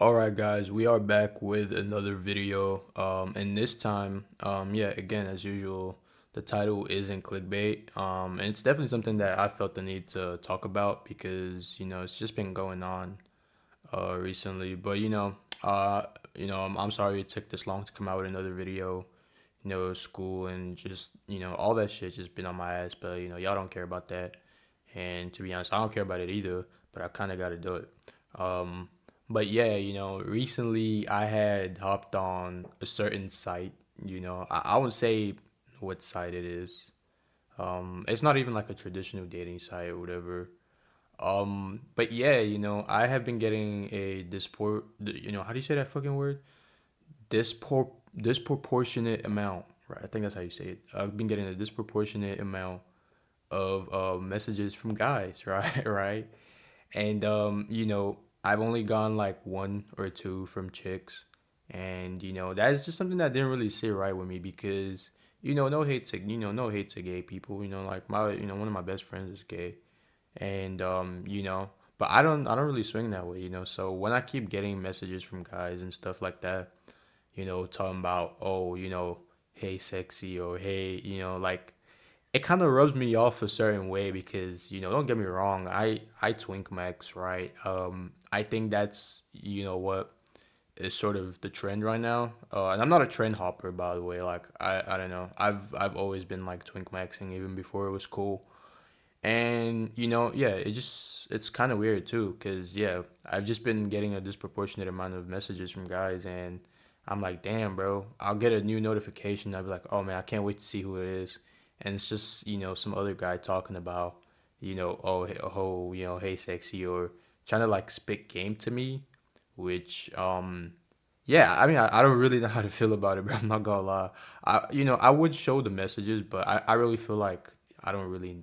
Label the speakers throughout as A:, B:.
A: All right, guys, we are back with another video. And this time, yeah, again, as usual, the title isn't clickbait. And it's definitely something that I felt the need to talk about because it's just been going on recently. But I'm sorry it took this long to come out with another video. School and just all that shit just been on my ass. But y'all don't care about that, and to be honest, I don't care about it either. But I kind of got to do it. Um, but yeah, recently I had hopped on a certain site. I wouldn't say what site it is. It's not even like a traditional dating site or whatever. But yeah, I have been getting a how do you say that fucking word? Disproportionate amount, right? I think that's how you say it. I've been getting a disproportionate amount of messages from guys, right? Right? And I've only gone like one or two from chicks, and that's just something that didn't really sit right with me because no hate to gay people. Like my one of my best friends is gay, and but I don't really swing that way. So when I keep getting messages from guys and stuff like that, talking about, oh, hey sexy, or hey, like it kind of rubs me off a certain way because don't get me wrong, I twink max, right? I think that's what is sort of the trend right now, and I'm not a trend hopper, by the way. Like I don't know, I've always been like twink maxing even before it was cool. And yeah, it's kind of weird too because yeah, I've just been getting a disproportionate amount of messages from guys, and I'm like, damn, bro. I'll get a new notification, I'll be like, oh man, I can't wait to see who it is. And it's just some other guy talking about oh hey sexy, or trying to like spit game to me, which yeah, I mean, I don't really know how to feel about it, but I'm not gonna lie. I would show the messages, but I really feel like I don't really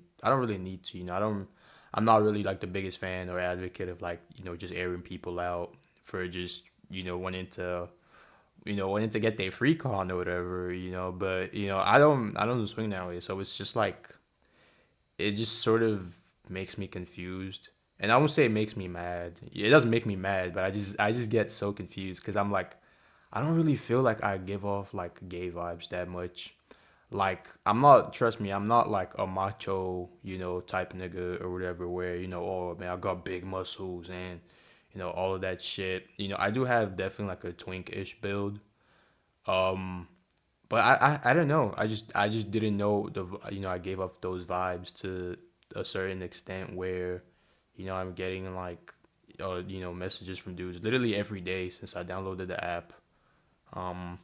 A: need to. I'm not really like the biggest fan or advocate of like just airing people out for just wanting to get their freak on or whatever. But I don't swing that way. So it's just like it just sort of makes me confused. And I won't say it makes me mad. It doesn't make me mad, but I just get so confused because I'm like, I don't really feel like I give off like gay vibes that much. Like trust me, I'm not like a macho, type nigga or whatever where, oh man, I got big muscles and all of that shit. I do have definitely like a twink-ish build. Um but I don't know. I just didn't know I gave off those vibes to a certain extent where I'm getting like messages from dudes literally every day since I downloaded the app. Um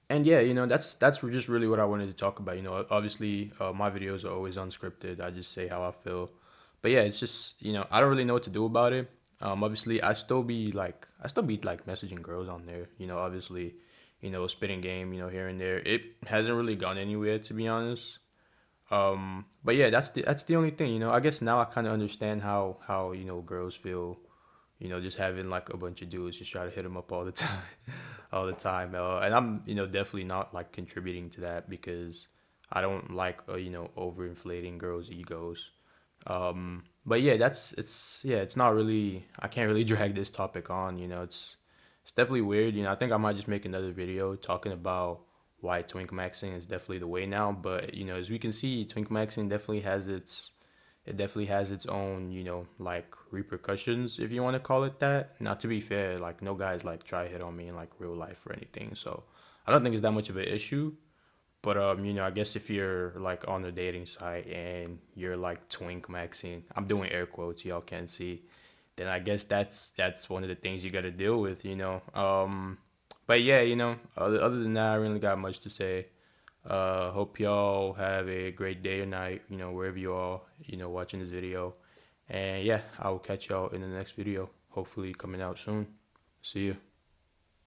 A: and yeah, that's just really what I wanted to talk about. Obviously, my videos are always unscripted. I just say how I feel. But yeah, it's just I don't really know what to do about it. Obviously, I still be like messaging girls on there. Obviously, spitting game. Here and there. It hasn't really gone anywhere, to be honest. But yeah, that's the only thing. I guess now I kind of understand how girls feel, just having like a bunch of dudes just try to hit them up all the time, all the time. And I'm, definitely not like contributing to that because I don't like, overinflating girls' egos. But yeah, it's not really, I can't really drag this topic on, it's definitely weird. I think I might just make another video talking about why twink maxing is definitely the way now. But, as we can see, twink maxing definitely has its own, like repercussions, if you want to call it that. Now, to be fair, like no guys like try hit on me in like real life or anything, so I don't think it's that much of an issue. But I guess if you're like on a dating site and you're like twink maxing, I'm doing air quotes, y'all can't see, then I guess that's one of the things you got to deal with. But yeah, other than that, I really got much to say. Hope y'all have a great day or night, wherever you are, watching this video. And yeah, I will catch y'all in the next video, hopefully coming out soon. See you.